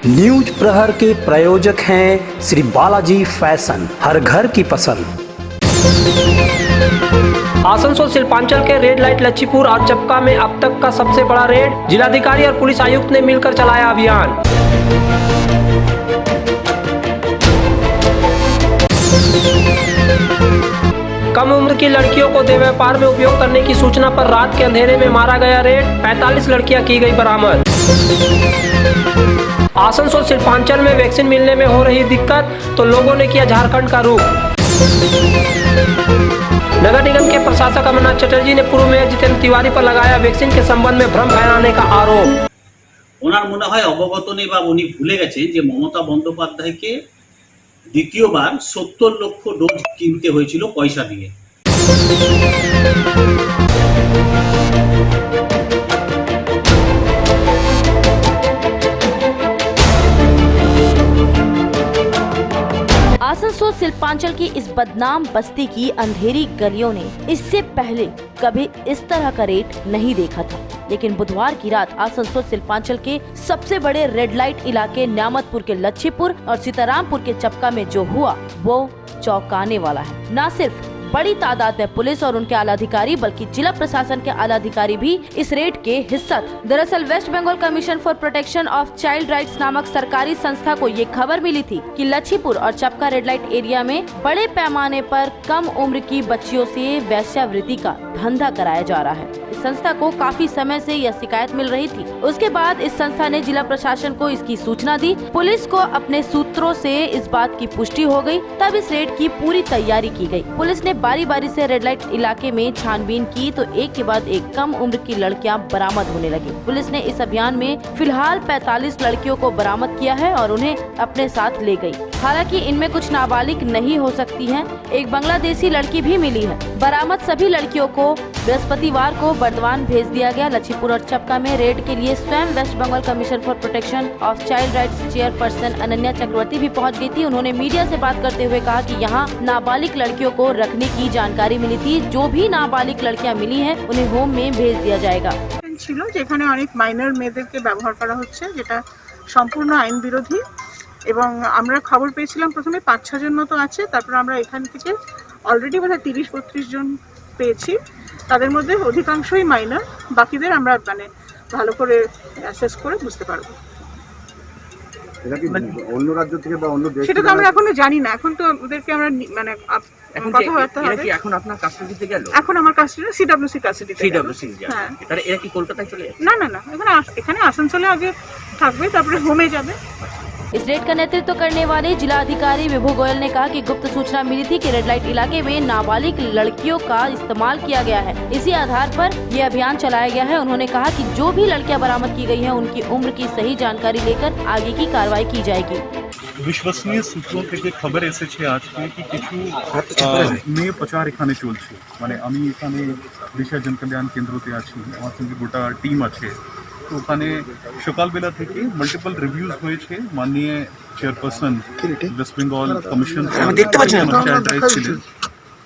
News प्रहर के प्रायोजक हैं श्री बालाजी फैशन, हर घर की पसंद। आसनसोल शिल्पांचल के रेड लाइट लच्छीपुर और चपका में अब तक का सबसे बड़ा रेड, जिलाधिकारी और पुलिस आयुक्त ने मिलकर चलाया अभियान। कम उम्र की लड़कियों को देह व्यापार में उपयोग करने की सूचना पर रात के अंधेरे में मारा गया रेड, 45 लड़कियां की गई बरामद। आसनसोल शिल्पांचल में वैक्सीन मिलने में हो रही दिक्कत, तो लोगों ने किया झारखंड का रुख। नगर निगम के प्रशासक अमरनाथ चटर्जी ने पूर्व मेयर जितेंद्र तिवारी पर लगाया वैक्सीन के संबंध में भ्रम फैलाने का आरोप। ওনার মনে হয় অবগত নেই বা উনি ভুলে গেছেন যে মমতা বন্দ্যোপাধ্যায়কে দ্বিতীয়বার 70 লক্ষ ডোজ কিনতে হয়েছিল পয়সা দিয়ে। आसनसोल शिल्पांचल की इस बदनाम बस्ती की अंधेरी गलियों ने इससे पहले कभी इस तरह का रेड नहीं देखा था, लेकिन बुधवार की रात आसनसोल शिल्पांचल के सबसे बड़े रेड लाइट इलाके न्यामतपुर के लच्छीपुर और सीतारामपुर के चपका में जो हुआ वो चौंकाने वाला है। न सिर्फ बड़ी तादाद में पुलिस और उनके आला अधिकारी बल्कि जिला प्रशासन के आला अधिकारी भी इस रेड के हिस्सा थे। दरअसल West Bengal commission for protection of child rights नामक सरकारी संस्था को ये खबर मिली थी कि लच्छीपुर और चपका रेड लाइट एरिया में बड़े पैमाने पर कम उम्र की बच्चियों से वेश्यावृत्ति का धंधा कराया जा रहा है। इस संस्था को काफी समय से यह शिकायत मिल रही थी। उसके बाद इस संस्था ने जिला प्रशासन को इसकी सूचना दी। पुलिस को अपने सूत्रों से इस बात की पुष्टि हो गई, तब इस रेड की पूरी तैयारी की गई। पुलिस ने बारी बारी से रेड लाइट इलाके में छानबीन की तो एक के बाद एक कम उम्र की लड़कियां बरामद होने लगी। पुलिस ने इस अभियान में फिलहाल 45 लड़कियों को बरामद किया है और उन्हें अपने साथ ले गई। हालांकि इनमें कुछ नाबालिग नहीं हो सकती हैं। एक बांग्लादेशी लड़की भी मिली है। बरामद सभी लड़कियों को बृहस्पतिवार को बर्दवान भेज दिया गया। लच्छीपुर और चपका में रेड के लिए स्वयं west Bengal commission for protection of child rights chairperson Ananya Chakraborty भी पहुंच गई थी। उन्होंने मीडिया से बात करते हुए कहा कि यहाँ नाबालिग लड़कियों को रखने की जानकारी मिली थी। जो भी नाबालिग लड़कियां मिली हैं उन्हें होम में भेज दिया जाएगा। ছিল যেখানে অনেক মাইনর মেয়েদেরকে ব্যবহার করা হচ্ছে, যেটা সম্পূর্ণ আইন বিরোধী। এবং আমরা খবর পেয়েছিলাম প্রথমে 5-6 জন মতো আছে, তারপর আমরা এখান থেকে অলরেডি বোধহয় 30-32 জন পেয়েছি। তাদের মধ্যে অধিকাংশই মাইনর, বাকিদের আমরা মানে ভালো করে অ্যাসেস করে বুঝতে পারবো। এটা কি অন্য রাজ্য থেকে বা অন্য দেশ থেকে? সেটা তো আমরা এখনো জানি না। এখন তো ওদেরকে আমরা মানে কথাবার্তা হবে। কি এখন আপনার কাস্টডিতে গেল? এখন আমার কাস্টডি সিডব্লিউসি কাস্টডিতে। সিডব্লিউসি হ্যাঁ। তাহলে এরা কি কলকাতায় চলে যাচ্ছে? না না না, এখানে আসানসোলে আগে থাকবে, তারপরে হোমে যাবে। इस रेड का नेतृत्व करने वाले जिला अधिकारी विभू गोयल ने कहा कि गुप्त सूचना मिली थी कि रेड लाइट इलाके में नाबालिग लड़कियों का इस्तेमाल किया गया है। इसी आधार पर यह अभियान चलाया गया है। उन्होंने कहा कि जो भी लड़कियां बरामद की गई हैं उनकी उम्र की सही जानकारी लेकर आगे की कार्रवाई की जाएगी। विश्वसनीय सूत्रों থেকে খবর এসেছে আজকে কি কিছু মেয়ে প্রচার এখানে চলছে। মানে আমি এখানে দিশা জনকল্যাণ কেন্দ্রতে আছি, আমার সঙ্গে গোটা টিম আছে। তো ওখানে সকালবেলা থেকে মাল্টিপল রিভিউজ হয়েছে। মাননীয় চেয়ারপারসন ওয়েস্ট বেঙ্গল কমিশন ছিলেন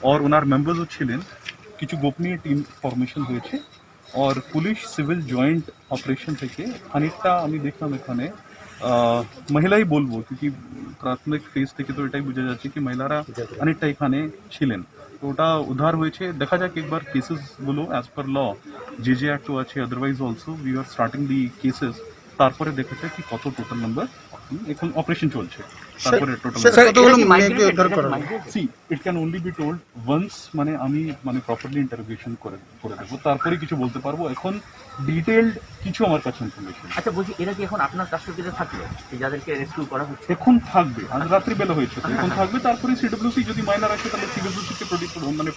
और ওনার মেম্বারসও ছিলেন। কিছু গোপনীয় টিম ফরমেশন হয়েছে और পুলিশ সিভিল জয়েন্ট অপারেশন থেকে খানিকটা আমি দেখলাম এখানে মহিলাই বলবো, क्योंकि প্রাথমিক ফেজ থেকে তো এটাই বোঝা যাচ্ছে কি মহিলারা অনেকটা এখানে ছিলেন। তো ওটা উদ্ধার হয়েছে। দেখা যাক একবার কেসেসগুলো অ্যাজ পার ল যে অ্যাক্টও আছে, otherwise also we are starting the cases. তারপরে দেখা যায় কি কত টোটাল নাম্বার এখন অপারেশন চলছে। তারপরে total see it can only be told once, মানে আমি মানে প্রপারলি ইন্টারোগেশন করে দেবো, তারপরে কিছু বলতে পারবো। এখন ডিটেইলড কিছু আমার কাছে ইনফরমেশন। আচ্ছা বলছি, এরা কি এখন আপনার কাস্টডিতে থাকলো? যাদেরকে রেস্কিউ করা হচ্ছে এখন থাকবে, আজ রাত্রিবেলা হয়েছে তো এখন থাকবে। তারপরে সিডব্লিউসি যদি মাইনার আসে তাহলে সিডব্লিউসিকে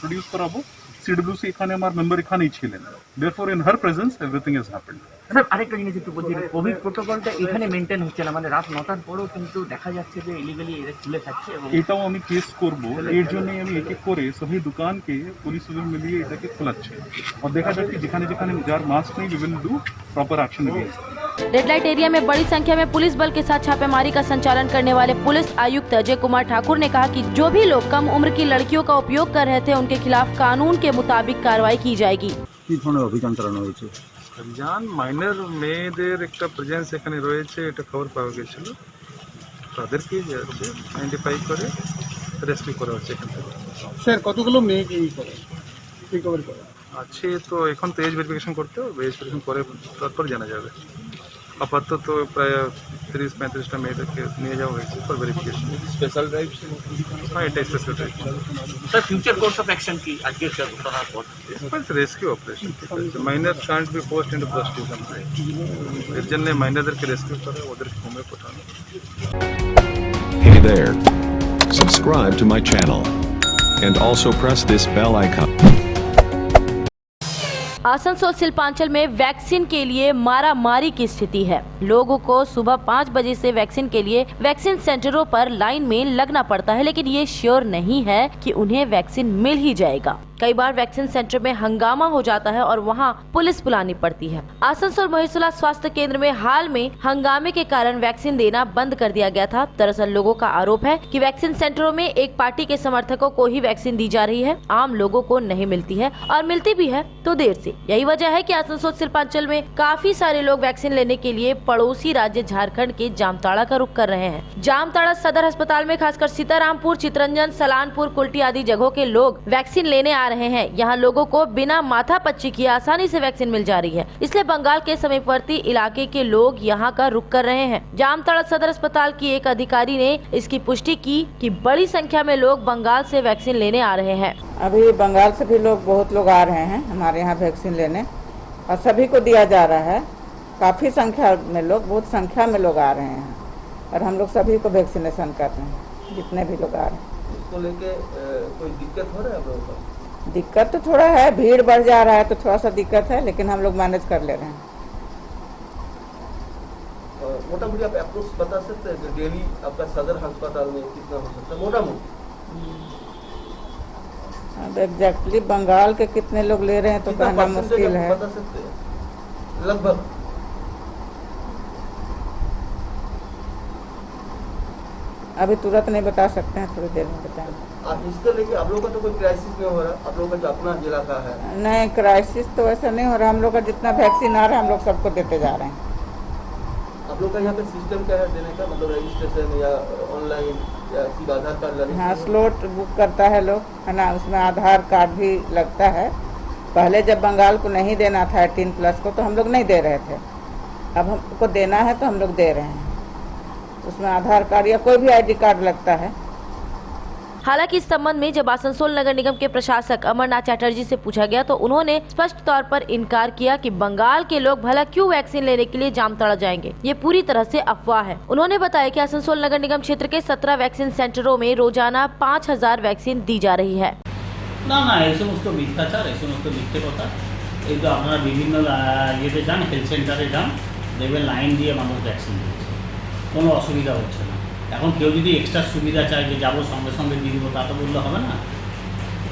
প্রডিউস করাবো। সিডব্লিউসি এখানে আমার মেম্বার এখানেই ছিলেন। Therefore in her presence everything has happened. Sir আরেকটা জিনিস একটু বলছি, কোভিড প্রোটোকলটা এখানে মেনটেন হচ্ছে না, মানে রাত 9টার পরেও কিন্তু দেখা যাচ্ছে যে ইলিগালি এরা খুলে থাকছে। এবং এটাও আমি কেস করব। এই এই জন্যই আমি এক এক করে সবই দোকানকে পুলিশ মিলিয়ে এটাকে খোলাচ্ছে और দেখা যাচ্ছে যেখানে যেখানে যার মাস্ক নেই we will do proper action against. Red light area में बड़ी संख्या में पुलिस बल के साथ छापेमारी का संचालन करने वाले पुलिस आयुक्त अजय कुमार ठाकुर ने कहा कि जो भी लोग कम उम्र की लड़कियों का उपयोग कर रहे थे उनके खिलाफ कानून के मुताबिक कार्रवाई की जाएगी। কি ধরনের অভিযান চালানো হয়েছে? জান মাইনর মেয়েদের একটা প্রেজেন্স এখানে রয়েছে, এটা খবর পাওয়া গেছিল, তাদেরকে যাচ্ছে আইডেন্টিফাই করে রেস্কিউ করা হচ্ছে এখান থেকে। স্যার কতগুলো মেয়েকে রিকভার করা আছে তো এখন তো এজ ভেরিফিকেশন করতে হবে, এজ ভেরিফিকেশন করে তারপর জানা যাবে। আপাতত তো প্রায় 30-35টা মেয়েদেরকে নিয়ে যাওয়া হয়েছে ফর ভেরিফিকেশন। স্পেশাল ড্রাইভ হ্যাঁ, এটা special drive. Sir future course of action কি আজকে ঘটনার পর? Rescue operation minor can't be post into prostitution, এর জন্য মাইনরদেরকে রেস্কিউ করে ওদেরকে হোমে পাঠানো। Hey there. Subscribe to my channel. And also press this bell icon. Asansol Shilpanchal में वैक्सीन के लिए मारामारी की स्थिति है। लोगों को सुबह 5 बजे से वैक्सीन के लिए वैक्सीन सेंटरों पर लाइन में लगना पड़ता है, लेकिन ये श्योर नहीं है कि उन्हें वैक्सीन मिल ही जाएगा। कई बार वैक्सीन सेंटर में हंगामा हो जाता है और वहाँ पुलिस बुलानी पड़ती है। आसनसोल महिसुला स्वास्थ्य केंद्र में हाल में हंगामे के कारण वैक्सीन देना बंद कर दिया गया था। दरअसल लोगों का आरोप है कि वैक्सीन सेंटरों में एक पार्टी के समर्थकों को ही वैक्सीन दी जा रही है, आम लोगों को नहीं मिलती है, और मिलती भी है तो देर से। यही वजह है कि आसनसोल शिल्पांचल में काफी सारे लोग वैक्सीन लेने के लिए पड़ोसी राज्य झारखंड के जामताड़ा का रुख कर रहे हैं। जामताड़ा सदर अस्पताल में खासकर सीतारामपुर, चितरंजन, सलानपुर, कुल्टी आदि जगहों के लोग वैक्सीन लेने आ रहे हैं। यहाँ लोगों को बिना माथा पच्ची किए आसानी से वैक्सीन मिल जा रही है, इसलिए बंगाल के समीपवर्ती इलाके के लोग यहाँ का रुख कर रहे हैं। जामताड़ा सदर अस्पताल की एक अधिकारी ने इसकी पुष्टि की कि बड़ी संख्या में लोग बंगाल से वैक्सीन लेने आ रहे हैं। अभी बंगाल से भी बहुत लोग आ रहे हैं हमारे यहाँ वैक्सीन लेने, और सभी को दिया जा रहा है। काफ़ी संख्या में लोग, बहुत संख्या में लोग आ रहे हैं, और हम लोग सभी को वैक्सीनेशन कर रहे हैं, जितने भी लोग आ रहे हैं। इसको लेके कोई दिक्कत हो रहा है आप लोगों को? दिक्कत तो थोड़ा है, भीड़ बढ़ जा रहा है तो थोड़ा सा दिक्कत है, लेकिन हम लोग मैनेज कर ले रहे हैं। मोटा मोटी आप अप्रोच बता सकते हैं कि डेली आपका सदर अस्पताल में कितना हो सकता है मोटा मोटी? अब एग्जैक्टली बंगाल के कितने लोग ले रहे हैं तो कहना मुश्किल है। बता सकते हैं लगभग? अभी तुरंत नहीं बता सकते हैं, थोड़ी देर में बताएंगे। इसको लेके आप लोगों का तो कोई क्राइसिस नहीं हो रहा? आप लोगों का जो अपना इलाका है? नहीं, क्राइसिस तो ऐसा नहीं हो रहा। हम लोग का जितना वैक्सीन आ रहा है हम लोग सबको देते जा रहे हैं। आप लोग का यहाँ पे सिस्टम क्या है देने का, मतलब रजिस्ट्रेशन या ऑनलाइन या सिर्फ आधार कार्ड लगेगा? हाँ, स्लॉट बुक करता है लोग, है ना, उसमें आधार कार्ड भी लगता है। पहले जब बंगाल को नहीं देना था 18+ को तो हम लोग नहीं दे रहे थे, अब हमको देना है तो हम लोग दे रहे हैं। उसमें आधार कार्ड या कोई भी ID कार्ड लगता है। हालांकि इस संबंध में जब आसनसोल नगर निगम के प्रशासक अमरनाथ चैटर्जी से पूछा गया तो उन्होंने स्पष्ट तौर पर इनकार किया कि बंगाल के लोग भला क्यों वैक्सीन लेने के लिए जामताड़ा जाएंगे। ये पूरी तरह से अफवाह है। उन्होंने बताया कि आसनसोल नगर निगम क्षेत्र के 17 वैक्सीन सेंटरों में रोजाना 5000 वैक्सीन दी जा रही है। না না, এই সমস্ত মিথ্যাচার, এই সমস্ত মিথ্যে কথা। এই তো আপনারা বিভিন্ন ইয়েতে যান, হেলথ সেন্টারে যান, দেখবেন লাইন দিয়ে মানুষ ভ্যাকসিন দিচ্ছে, কোনো অসুবিধা হচ্ছে না। এখন কেউ যদি এক্সট্রা সুবিধা চায় যে যাবো সঙ্গে সঙ্গে দিয়ে দেবো, তা তো বললে হবে না।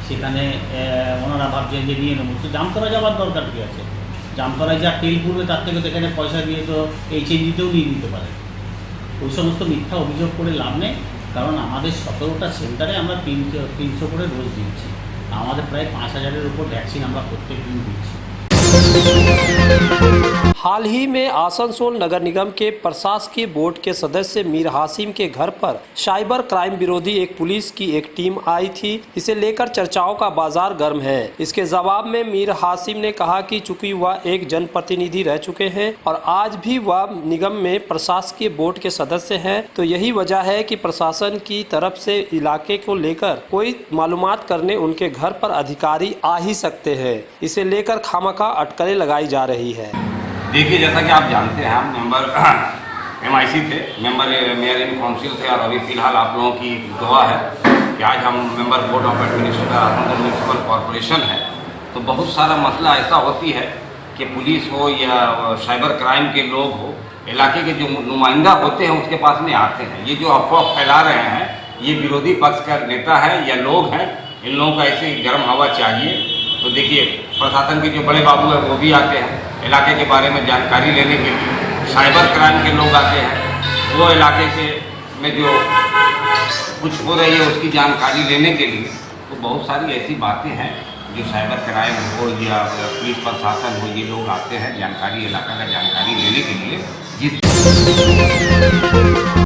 সেখানে ওনারা ভাবছেন যে নিয়ে নেবো, তো জামতলা যাওয়ার দরকার কী আছে? জামতলায় যা তেল পড়বে তার থেকে তো এখানে পয়সা দিয়ে তো HNGতেও নিয়ে নিতে পারে। ওই সমস্ত মিথ্যা অভিযোগ করে লাভ নেই, কারণ আমাদের 17টা সেন্টারে আমরা 300 করে ডোজ দিচ্ছি। আমাদের প্রায় 5000-এর উপর ভ্যাকসিন আমরা প্রত্যেক দিন দিচ্ছি। हाल ही में आसनसोल नगर निगम के प्रशासकीय बोर्ड के सदस्य मीर हासिम के घर पर साइबर क्राइम विरोधी एक पुलिस की एक टीम आई थी। इसे लेकर चर्चाओं का बाजार गर्म है। इसके जवाब में मीर हासिम ने कहा कि चूंकि वह एक जनप्रतिनिधि रह चुके हैं और आज भी वह निगम में प्रशासकीय बोर्ड के सदस्य हैं, तो यही वजह है कि प्रशासन की तरफ से इलाके को लेकर कोई मालूमात करने उनके घर पर अधिकारी आ ही सकते हैं। इसे लेकर खामखा अटकलें लगाई जा रही है। देखिए, जैसा कि आप जानते हैं, हम मेंबर MIC थे, मेंबर मेयर इन काउंसिल थे, और अभी फ़िलहाल आप लोगों की दुआ है कि आज हम member board of administrator Asansol municipal corporation है। तो बहुत सारा मसला ऐसा होती है कि पुलिस हो या साइबर क्राइम के लोग हो, इलाके के जो नुमाइंदा होते हैं उसके पास में आते हैं। ये जो अफवाह फैला रहे हैं ये विरोधी पक्ष का नेता है या लोग हैं, इन लोगों को ऐसी गर्म हवा चाहिए। तो देखिए प्रशासन के जो बड़े बाबू हैं वो भी आते हैं इलाके के बारे में जानकारी लेने के लिए, साइबर क्राइम के लोग आते हैं, वो इलाके से में जो कुछ हो रही है उसकी जानकारी लेने के लिए। तो बहुत सारी ऐसी बातें हैं जो साइबर क्राइम हो या पुलिस प्रशासन हो, ये लोग आते हैं जानकारी इलाका का जानकारी लेने के लिए।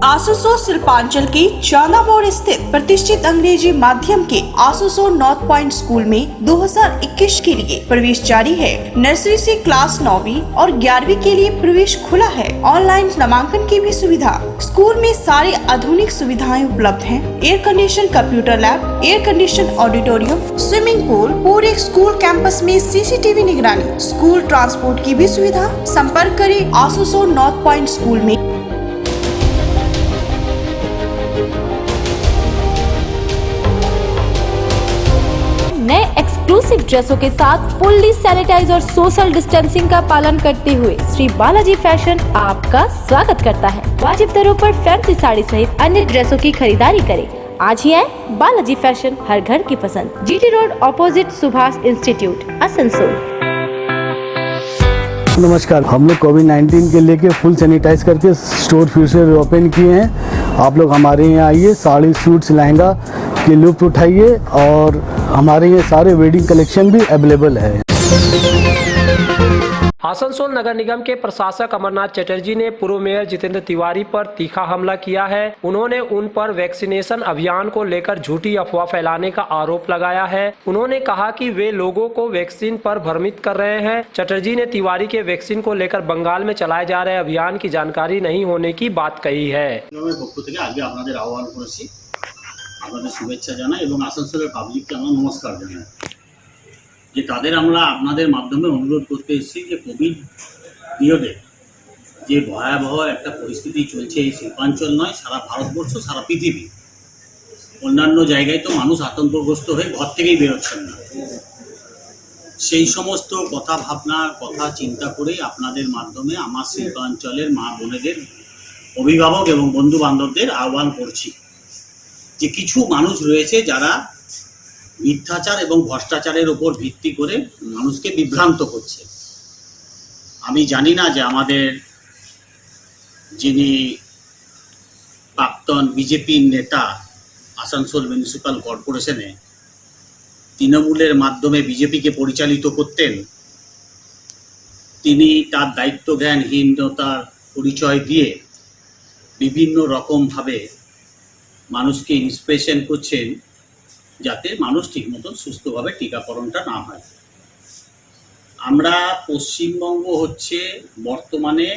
आसनसोल शिल्पांचल के चांदा मोड़ स्थित प्रतिष्ठित अंग्रेजी माध्यम के आसनसोल नॉर्थ पॉइंट स्कूल में 2021 के लिए प्रवेश जारी है। नर्सरी से क्लास 9वीं और 11वीं के लिए प्रवेश खुला है। ऑनलाइन नामांकन की भी सुविधा। स्कूल में सारी आधुनिक सुविधाएं उपलब्ध हैं। Air condition computer lab, air condition auditorium, swimming pool, पूरे स्कूल कैंपस में CCTV निगरानी, स्कूल ट्रांसपोर्ट की भी सुविधा। संपर्क करें आसनसोल नॉर्थ पॉइंट स्कूल में। नए एक्सक्लूसिव ड्रेसों के साथ फुल्ली सैनिटाइज और सोशल डिस्टेंसिंग का पालन करते हुए श्री बालाजी फैशन आपका स्वागत करता है। वाजिब दरों पर फैंसी साड़ी सहित अन्य ड्रेसों की खरीदारी करें। आज ही आए बालाजी फैशन, हर घर की पसंद। GT road opposite Subhash institute, Asansol. नमस्कार, हम लोग कोविड-19 के लेके फुल सैनिटाइज करके स्टोर फिर से ओपन किए हैं। आप लोग हमारे यहाँ आइए, साड़ी, सूट्स, लहंगा के लुत्फ उठाइए और हमारे यहाँ सारे वेडिंग कलेक्शन भी अवेलेबल है। आसनसोल नगर निगम के प्रशासक अमरनाथ चटर्जी ने पूर्व मेयर जितेंद्र तिवारी पर तीखा हमला किया है। उन्होंने उन पर वैक्सीनेशन अभियान को लेकर झूठी अफवाह फैलाने का आरोप लगाया है। उन्होंने कहा कि वे लोगों को वैक्सीन पर भ्रमित कर रहे हैं। चटर्जी ने तिवारी के वैक्सीन को लेकर बंगाल में चलाए जा रहे अभियान की जानकारी नहीं होने की बात कही है। আপনাদের শুভেচ্ছা জানাই এবং আসানসোলের পাবলিককে আমরা নমস্কার জানাই যে তাদের আমরা আপনাদের মাধ্যমে অনুরোধ করতে এসেছি যে কোভিড পিরিয়ডে যে ভয়াবহ একটা পরিস্থিতি চলছে এই শিল্পাঞ্চল নয়, সারা ভারতবর্ষ, সারা পৃথিবী, অন্যান্য জায়গায় তো মানুষ আতঙ্কগ্রস্ত হয়ে ঘর থেকেই বেরোচ্ছেন না। সেই সমস্ত কথা ভাবনার কথা চিন্তা করেই আপনাদের মাধ্যমে আমার শিল্পাঞ্চলের মা বোনেদের, অভিভাবক এবং বন্ধু বান্ধবদের আহ্বান করছি যে কিছু মানুষ রয়েছে যারা মিথ্যাচার এবং ভ্রষ্টাচারের উপর ভিত্তি করে মানুষকে বিভ্রান্ত করছে। আমি জানি না যে আমাদের যিনি প্রাক্তন বিজেপির নেতা আসানসোল মিউনিসিপ্যাল কর্পোরেশনে তৃণমূলের মাধ্যমে বিজেপিকে পরিচালিত করতেন, তিনি তার দায়িত্বজ্ঞানহীনতার পরিচয় দিয়ে বিভিন্ন রকমভাবে মানুষকে ইন্সপিরেশন করছেন যাতে মানুষ ঠিক মতন সুস্থভাবে টিকাকরণটা না হয়। আমরা পশ্চিমবঙ্গ হচ্ছে বর্তমানে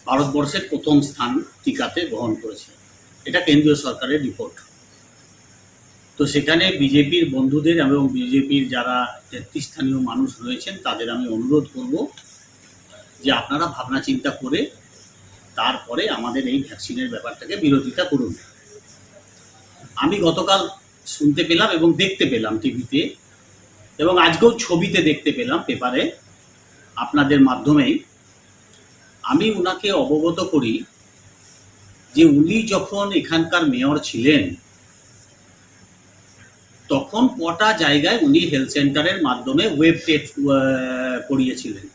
ভারতবর্ষের প্রথম স্থান টিকাতে গ্রহণ করেছে, এটা কেন্দ্রীয় সরকারের রিপোর্ট। তো সেখানে বিজেপির বন্ধুদের এবং বিজেপির যারা নেতৃস্থানীয় মানুষ রয়েছেন তাদের আমি অনুরোধ করব যে আপনারা ভাবনা চিন্তা করে তারপরে আমাদের এই ভ্যাকসিনের ব্যাপারটাকে বিরোধিতা করুন। আমি গতকাল শুনতে পেলাম এবং দেখতে পেলাম টিভিতে এবং আজকেও ছবিতে দেখতে পেলাম পেপারে আপনাদের মাধ্যমেই। আমি উনাকে অবগত করি যে উনি যখন এখানকার মেয়র ছিলেন তখন কটা জায়গায় উনি হেলথ সেন্টারের মাধ্যমে ওয়েব টেস্ট করিয়েছিলেন,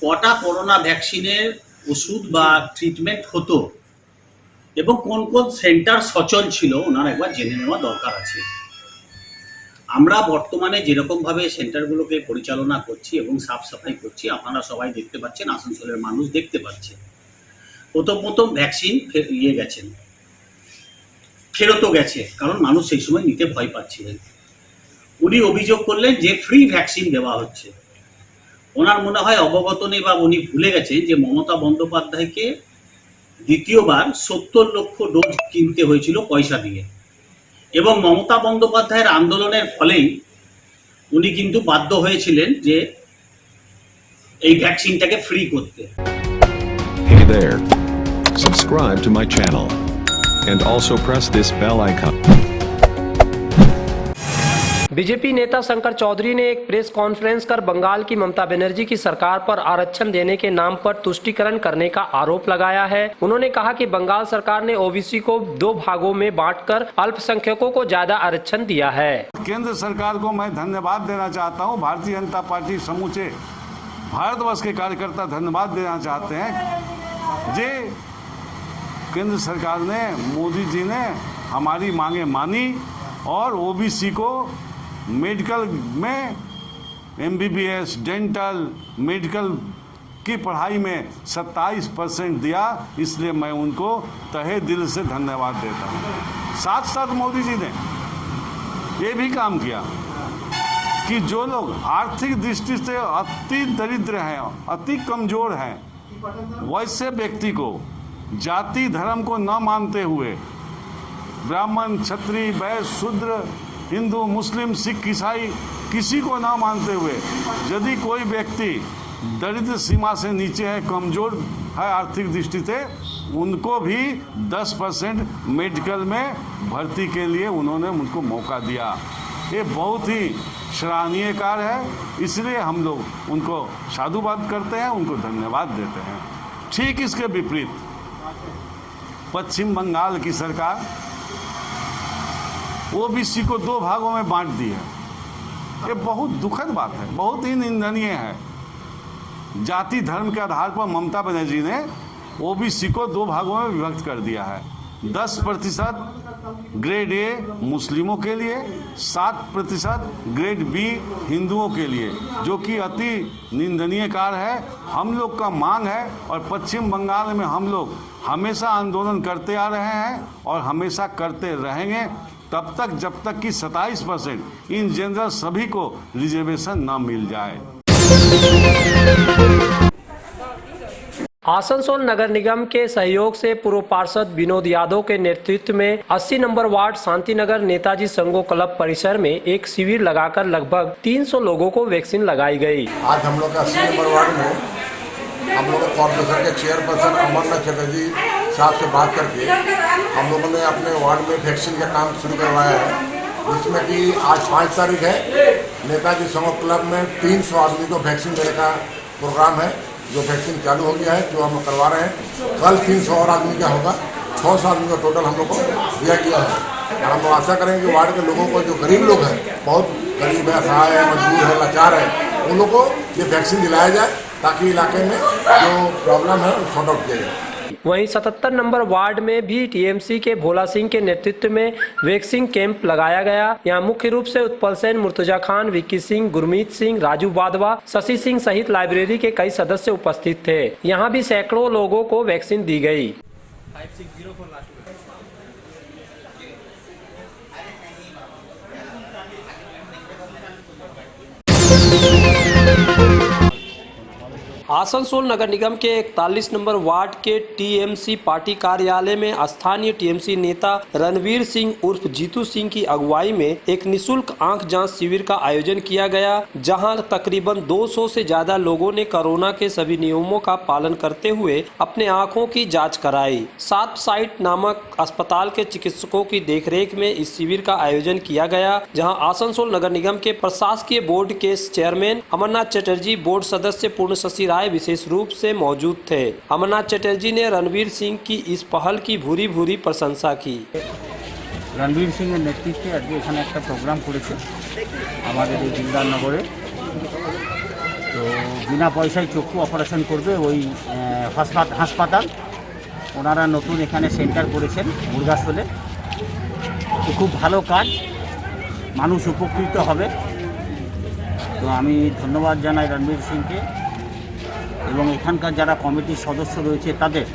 কটা করোনা ভ্যাকসিনের ওষুধ বা ট্রিটমেন্ট হতো এবং কোন কোন সেন্টার সচল ছিল ওনার একবার জেনে নেওয়া দরকার আছে। আমরা বর্তমানে যেরকমভাবে সেন্টারগুলোকে পরিচালনা করছি এবং সাফ সাফাই করছি আপনারা সবাই দেখতে পাচ্ছেন, আসানসোলের মানুষ দেখতে পাচ্ছে। প্রথম ভ্যাকসিন গেছেন, ফেরতও গেছে, কারণ মানুষ সেই সময় নিতে ভয় পাচ্ছিলেন। উনি অভিযোগ করলেন যে ফ্রি ভ্যাকসিন দেওয়া হচ্ছে। ওনার মনে হয় অবগত নেই বা উনি ভুলে গেছেন যে মমতা বন্দ্যোপাধ্যায়কে দ্বিতীয়বার 70 লক্ষ ডোজ কিনতে হয়েছিল পয়সা দিয়ে এবং মমতা বন্দ্যোপাধ্যায়ের আন্দোলনের ফলেই উনি কিন্তু বাধ্য হয়েছিলেন যে এই ভ্যাকসিনটাকে ফ্রি করতে। Hey there. Subscribe to my channel and also press this bell icon. BJP नेता शंकर चौधरी ने एक प्रेस कॉन्फ्रेंस कर बंगाल की ममता बनर्जी की सरकार पर आरक्षण देने के नाम पर तुष्टीकरण करने का आरोप लगाया है। उन्होंने कहा कि बंगाल सरकार ने ओबीसी को 2 भागों में बांटकर अल्पसंख्यकों को ज्यादा आरक्षण दिया है। केंद्र सरकार को मैं धन्यवाद देना चाहता हूँ। भारतीय जनता पार्टी समूचे भारतवर्ष के कार्यकर्ता धन्यवाद देना चाहते हैं। जे केंद्र सरकार ने, मोदी जी ने हमारी मांगे मानी और ओबीसी को मेडिकल में एमबीबीएस, डेंटल, मेडिकल की पढ़ाई में 27% दिया। इसलिए मैं उनको तहे दिल से धन्यवाद देता हूँ। साथ साथ मोदी जी ने ये भी काम किया कि जो लोग आर्थिक दृष्टि से अति दरिद्र हैं, अति कमज़ोर हैं, वैसे व्यक्ति को जाति धर्म को न मानते हुए ब्राह्मण, क्षत्रिय, वैश्य, शूद्र, हिंदू, मुस्लिम, सिख, ईसाई किसी को ना मानते हुए यदि कोई व्यक्ति दरिद्र सीमा से नीचे है, कमज़ोर है आर्थिक दृष्टि से, उनको भी 10% मेडिकल में भर्ती के लिए उन्होंने मुझको मौका दिया। ये बहुत ही सराहनीय कार्य है। इसलिए हम लोग उनको साधुवाद करते हैं, उनको धन्यवाद देते हैं। ठीक इसके विपरीत पश्चिम बंगाल की सरकार ओबीसी को 2 भागों में बांट दी है। ये बहुत दुखद बात है, बहुत ही निंदनीय है। जाति धर्म के आधार पर ममता बनर्जी ने ओबीसी को 2 भागों में विभक्त कर दिया है। 10% ग्रेड ए मुस्लिमों के लिए, 7% ग्रेड बी हिंदुओं के लिए, जो कि अति निंदनीय कार्य है। हम लोग का मांग है और पश्चिम बंगाल में हम लोग हमेशा आंदोलन करते आ रहे हैं और हमेशा करते रहेंगे तब तक जब तक कि 27% इन जनरल सभी को रिजर्वेशन न मिल जाए। आसनसोल नगर निगम के सहयोग से पूर्व पार्षद विनोद यादव के नेतृत्व में 80 number ward Shantinagar Netaji Sangha club परिसर में एक शिविर लगाकर लगभग 300 लोगों को वैक्सीन लगाई गई। आज हम लोग 80 नंबर वार्ड में हम लोग कॉर्पोरेशन के चेयरपर्सन अमरनाथ चटर्जी साहब से बात करके हम लोगों ने अपने वार्ड में वैक्सीन का काम शुरू करवाया है, जिसमें कि आज 5 तारीख है। नेताजी संगो क्लब में 300 आदमी को वैक्सीन देने का प्रोग्राम है, जो वैक्सीन चालू हो गया है, जो हम करवा रहे हैं। कल 300 और आदमी का होगा, 600 आदमी का टोटल हम लोग को दिया गया है। और हम लोग आशा करेंगे कि वार्ड के लोगों को, जो गरीब लोग हैं, बहुत गरीब है, असहाय है, मजबूर है, लाचार है, उन लोगों को ये वैक्सीन दिलाया जाए ताकि इलाके में जो प्रॉब्लम है वो सॉर्ट आउट किया जाए। वहीं 77 नंबर वार्ड में भी टीएमसी के भोला सिंह के नेतृत्व में वैक्सीन कैंप लगाया गया। यहाँ मुख्य रूप से उत्पल सेन, मुर्तजा खान, विक्की सिंह, गुरमीत सिंह, राजू वाधवा, शशि सिंह सहित लाइब्रेरी के कई सदस्य उपस्थित थे। यहाँ भी सैकड़ों लोगों को वैक्सीन दी गई। आसनसोल नगर निगम के 41 नंबर वार्ड के टीएमसी पार्टी कार्यालय में स्थानीय टीएमसी नेता रणवीर सिंह उर्फ जीतू सिंह की अगुवाई में एक निशुल्क आंख जांच शिविर का आयोजन किया गया, जहां तकरीबन 200 से ज्यादा लोगों ने कोरोना के सभी नियमों का पालन करते हुए अपने आंखों की जांच कराई। 7 साइट नामक अस्पताल के चिकित्सकों की देखरेख में इस शिविर का आयोजन किया गया, जहाँ आसनसोल नगर निगम के प्रशासकीय बोर्ड के चेयरमैन अमरनाथ चटर्जी, बोर्ड सदस्य पूर्ण शशि राय विशेष रूप से मौजूद थे। अमरनाथ चटर्जी ने रणवीर सिंह की इस पहल की भूरी भूरी प्रशंसा की। रणवीर सिंह नेतृत्वे आज एखाने एक प्रोग्राम करेছে আমাদের এই দিলদারনগরে। তো बिना পয়সায় চক্ষু অপারেশন করবে ওই হাসপাতাল, ওনারা নতুন এখানে সেন্টার করেছেন মুরগাসোলে। তো খুব ভালো কাজ, মানুষ উপকৃত হবে। তো আমি ধন্যবাদ জানাই रणवीर সিংকে এবং এখানকার যারা কমিটির সদস্য রয়েছে তাদের,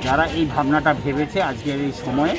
যারা এই ভাবনাটা ভেবেছে আজকের এই সময়ে।